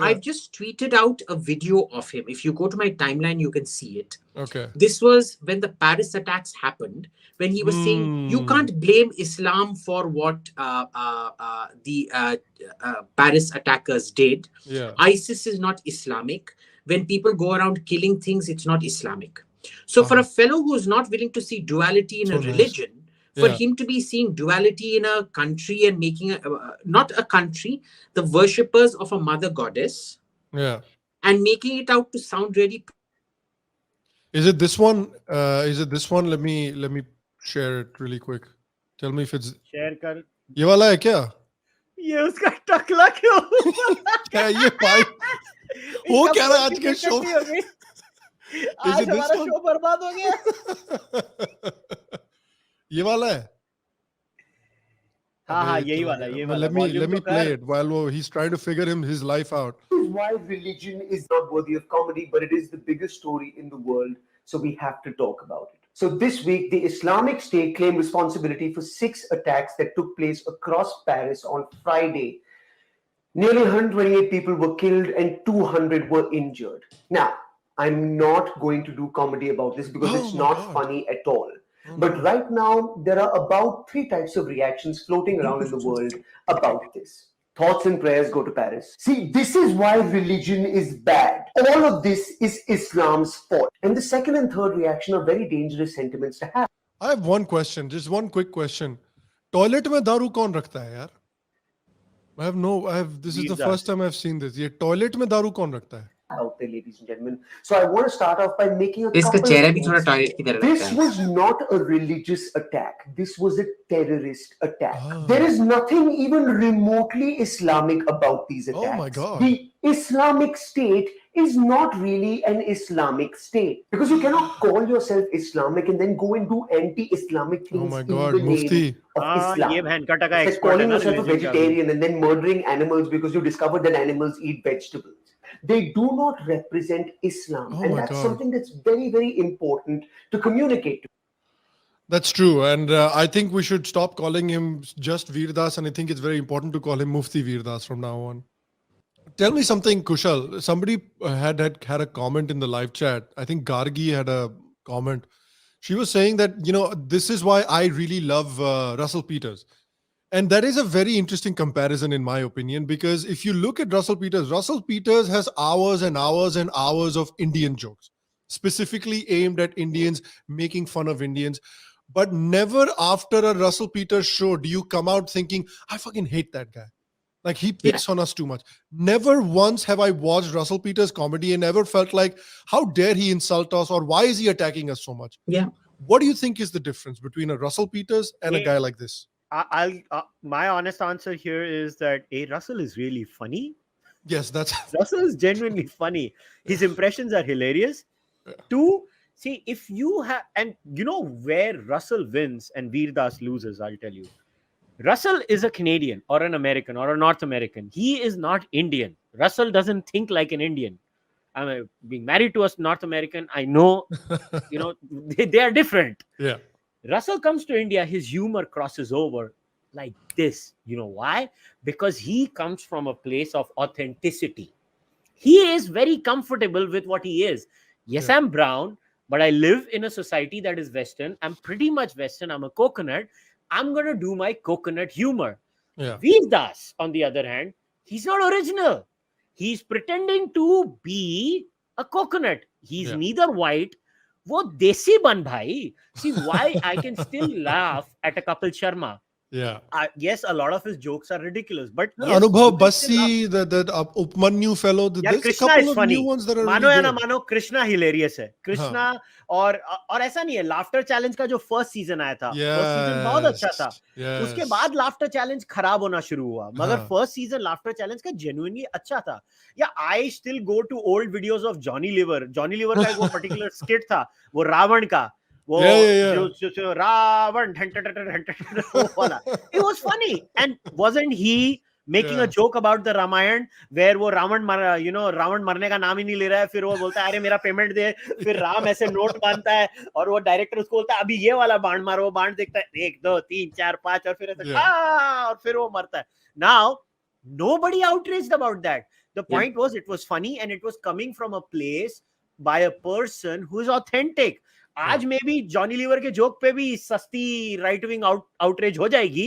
I've just tweeted out a video of him. If you go to my timeline, you can see it. Okay. This was when the Paris attacks happened, when he was saying, you can't blame Islam for what the Paris attackers did. Yeah. ISIS is not Islamic. When people go around killing things, it's not Islamic. So for a fellow who is not willing to see duality in a religion, for him to be seeing duality in a country and making not a country, the worshippers of a mother goddess, and making it out to sound really. Is it this one? Let me share it really quick. Tell me if it's share kar. ये वाला है क्या? ये उसका टकला क्यों? क्या ये भाई? वो क्या रहा आज के शो? आज हमारा शो बर्बाद हो गया. ये वाला है? हाँ यही वाला ये वाला. Let me play it while he's trying to figure his life out. This is why religion is not worthy of comedy, but it is the biggest story in the world, so we have to talk about it. So this week, the Islamic State claimed responsibility for 6 attacks that took place across Paris on Friday. Nearly 128 people were killed and 200 were injured. Now, I'm not going to do comedy about this because it's not funny at all. But right now, there are about 3 types of reactions floating around in the world about this. Thoughts and prayers go to Paris. See, this is why religion is bad. All of this is Islam's fault. And the second and third reaction are very dangerous sentiments to have. I have one question, just one quick question. Toilet में दारू कौन रखता है यार? This is the first time I've seen this. ये toilet में दारू कौन रखता है? Out there, ladies and gentlemen. So I want to start off by making a इसका चेहरा भी थोड़ा टॉयलेट की तरह लगता है. This was not a religious attack. This was a terrorist attack. There is nothing even remotely Islamic about these attacks. Oh my God. The Islamic State is not really an Islamic state because you cannot call yourself Islamic and then go and do anti-Islamic things Oh my God, in the Mufti. name of Islam. ये बहन का टका It's like expert है calling ना yourself a religion का. vegetarian and then murdering animals because you discovered that animals eat vegetables. They do not represent Islam. Oh and my that's God. something that's very, very important to communicate to. That's true. And I think we should stop calling him just Veerdas. And I think it's very important to call him Mufti Veerdas from now on. Tell me something, Kushal. Somebody had a comment in the live chat. I think Gargi had a comment. She was saying that, this is why I really love Russell Peters. And that is a very interesting comparison, in my opinion, because if you look at Russell Peters has hours and hours and hours of Indian jokes, specifically aimed at Indians, making fun of Indians. But never after a Russell Peters show do you come out thinking, I fucking hate that guy. Like he picks on us too much. Never once have I watched Russell Peters comedy and ever felt like, how dare he insult us, or why is he attacking us so much? Yeah. What do you think is the difference between a Russell Peters and a guy like this? My honest answer here is that Russell is really funny. Yes, Russell is genuinely funny. His impressions are hilarious. 2, see, if you have, and you know where Russell wins and Veerdas loses, I'll tell you. Russell is a Canadian or an American or a North American. He is not Indian. Russell doesn't think like an Indian. I'm being married to a North American. I know, they are different. Yeah. Russell comes to India, his humor crosses over like this. You know why? Because he comes from a place of authenticity. He is very comfortable with what he is. Yes, I'm brown, but I live in a society that is Western. I'm pretty much Western. I'm a coconut. I'm going to do my coconut humor. Yeah. Veerdas, on the other hand, he's not original. He's pretending to be a coconut. He's neither white. वो देसी बन भाई. See why I can still laugh at a Kapil Sharma. Yeah. Yes, a lot of his jokes are ridiculous, but yes, Anubhav Bassi, the Upmanyu fellow. There's Krishna a couple is of funny. new ones that are मानो really या ना good. मानो, Krishna hilarious है. Krishna और ऐसा नहीं है. Laughter Challenge का जो first season आया था, first season बहुत अच्छा था. उसके बाद Laughter Challenge खराब होना शुरू हुआ. मगर first season Laughter Challenge का genuinely अच्छा था. Yeah, I still go to old videos of Johnny Lever. Johnny Lever का एक वो particular skit था, वो रावण का. वो जो रावण वाला. It was funny. And wasn't he making a joke about the Ramayan where वो रावण मरने का नाम ही नहीं ले रहा है, फिर वो बोलता है अरे मेरा पेमेंट दे, फिर राम ऐसे नोट बांधता है और वो डायरेक्टर उसको बोलता है अभी ये वाला बाण मारो, वो बाण देखता है 1 2 3 4 5 और फिर ऐसे और फिर वो मरता है. Now nobody outraged about that. The point was it was funny and it was coming from a place by a person who is authentic. आज में भी जॉनी लीवर के जोक पे भी सस्ती राइट विंग आउटरेज हो जाएगी,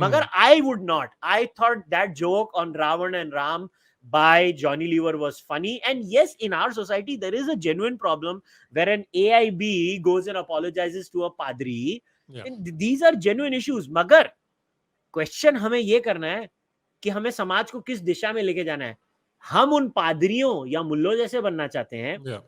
मगर I would not. I thought that joke on Ravan and Ram by Johnny Lever was funny. And yes, in our society, there is a genuine problem where an AIB goes and apologizes to a padri. And these are genuine issues. मगर question हमें ये करना है कि हमें समाज को किस दिशा में लेके जाना है. हम उन पादरियों या मुल्लों जैसे बनना चाहते हैं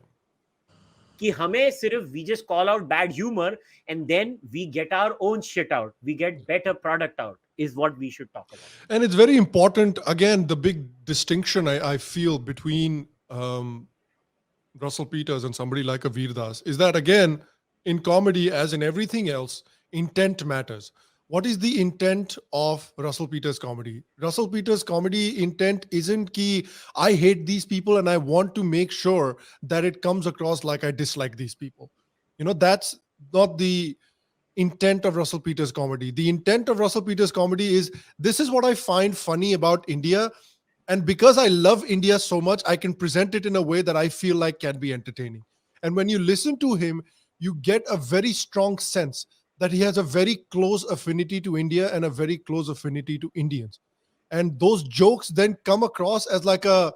कि हमें सिर्फ we just call out bad humor and then we get our own shit out. We get better product out is what we should talk about. And it's very important, again, the big distinction I feel between Russell Peters and somebody like a Veer Das is that, again, in comedy, as in everything else, intent matters. What is the intent of Russell Peters comedy? Russell Peters comedy intent isn't ki I hate these people and I want to make sure that it comes across like I dislike these people. You know, that's not the intent of Russell Peters comedy. The intent of Russell Peters comedy is, this is what I find funny about India. And because I love India so much, I can present it in a way that I feel like can be entertaining. And when you listen to him, you get a very strong sense that he has a very close affinity to India and a very close affinity to Indians. And those jokes then come across as like a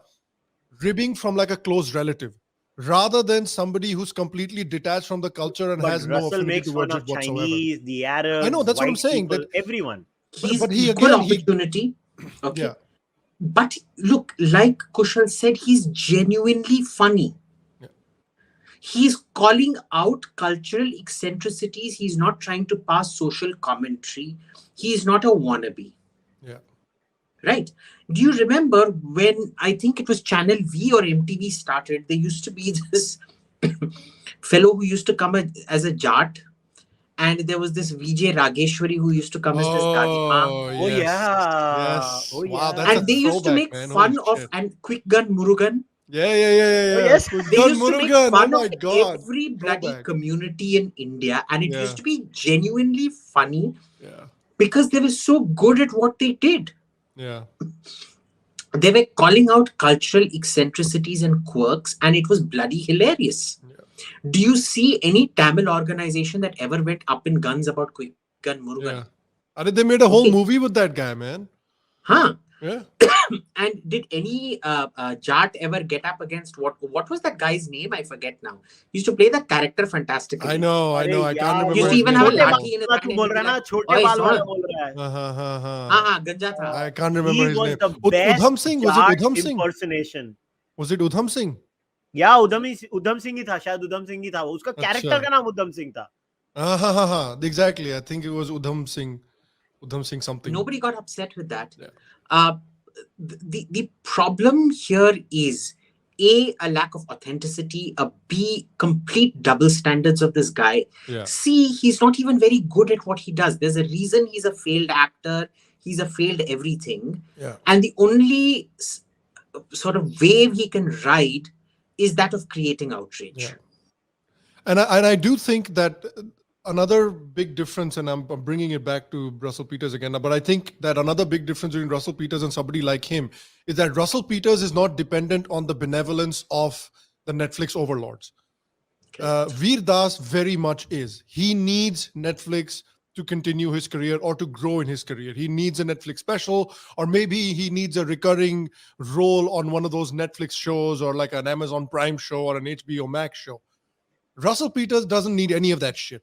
ribbing from like a close relative, rather than somebody who's completely detached from the culture and has no affinity towards it whatsoever. Chinese, the Arabs, I know, that's what I'm saying. People, that everyone. He's but he, equal again, opportunity. Okay. Yeah. But look, like Kushal said, he's genuinely funny. He's calling out cultural eccentricities. He's not trying to pass social commentary. He's not a wannabe. Yeah. Right. Do you remember when, I think it was Channel V or MTV started, there used to be this fellow who used to come as a Jat, and there was this VJ Rageshwari who used to come as this Dadima. Oh, yeah. Yes. Oh, yeah. Wow, that's And they used to make fun of, and Quick Gun Murugan. Yeah. Yes. They used to make fun of every bloody Throwback. community in India, and it Yeah. used to be genuinely funny Yeah. because they were so good at what they did. Yeah. They were calling out cultural eccentricities and quirks, and it was bloody hilarious. Yeah. Do you see any Tamil organization that ever went up in guns about Quick Gun Murugan? Yeah. They made a whole movie with that guy, man. Huh? Yeah. And did any Jat ever get up against what was that guy's name? I forget now. He used to play that character fantastically. I know. I can't remember. Used to his even name have a now. lathi in his hand. Ganja tha. I can't remember He his was name. the best Udham Singh? Was it Jat Udham Singh? impersonation. Was it Udham Singh? Yeah, Udham Singh ही था, शायद Udham Singh ही था. उसका character का नाम Udham Singh था. Exactly. I think it was Udham Singh. Udham Singh something. Nobody got upset with that. Yeah. The problem here is A, lack of authenticity, B, complete double standards of this guy. Yeah. C, he's not even very good at what he does. There's a reason he's a failed actor. He's a failed everything. Yeah. And the only sort of wave he can ride is that of creating outrage. Yeah. And I do think that another big difference, and I'm bringing it back to Russell Peters again, but I think that another big difference between Russell Peters and somebody like him is that Russell Peters is not dependent on the benevolence of the Netflix overlords. Veer Das very much is. He needs Netflix to continue his career or to grow in his career. He needs a Netflix special, or maybe he needs a recurring role on one of those Netflix shows, or like an Amazon Prime show or an HBO Max show. Russell Peters doesn't need any of that shit.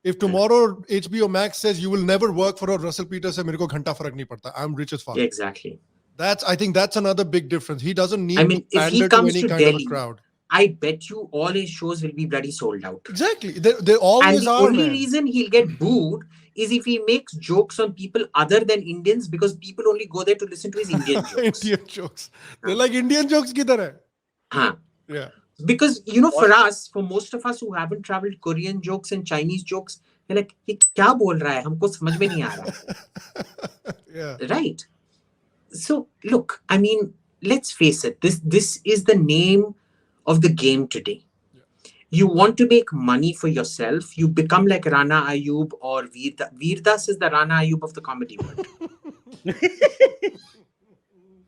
If tomorrow HBO Max says you will never work for a Russell Peters, mere ko ghanta farak nahi padta. I'm rich as fuck. Exactly. I think that's another big difference. He doesn't need I mean, to if he pander to comes any to kind of a Delhi, crowd. I bet you all his shows will be bloody sold out. Exactly. They always And the are. only man. reason he'll get booed is if he makes jokes on people other than Indians, because people only go there to listen to his Indian jokes. Indian jokes. They're like, Indian jokes kidhar hai? Huh. Yeah. Because, you know, for us, for most of us who haven't traveled, Korean jokes and Chinese jokes, they're like, ये क्या बोल रहा है? हमको समझ में नहीं आ रहा. Yeah. Right. So, look, I mean, let's face it. This is the name of the game today. You want to make money for yourself. You become like Rana Ayub or Veer Das. Veer Das is the Rana Ayub of the comedy world.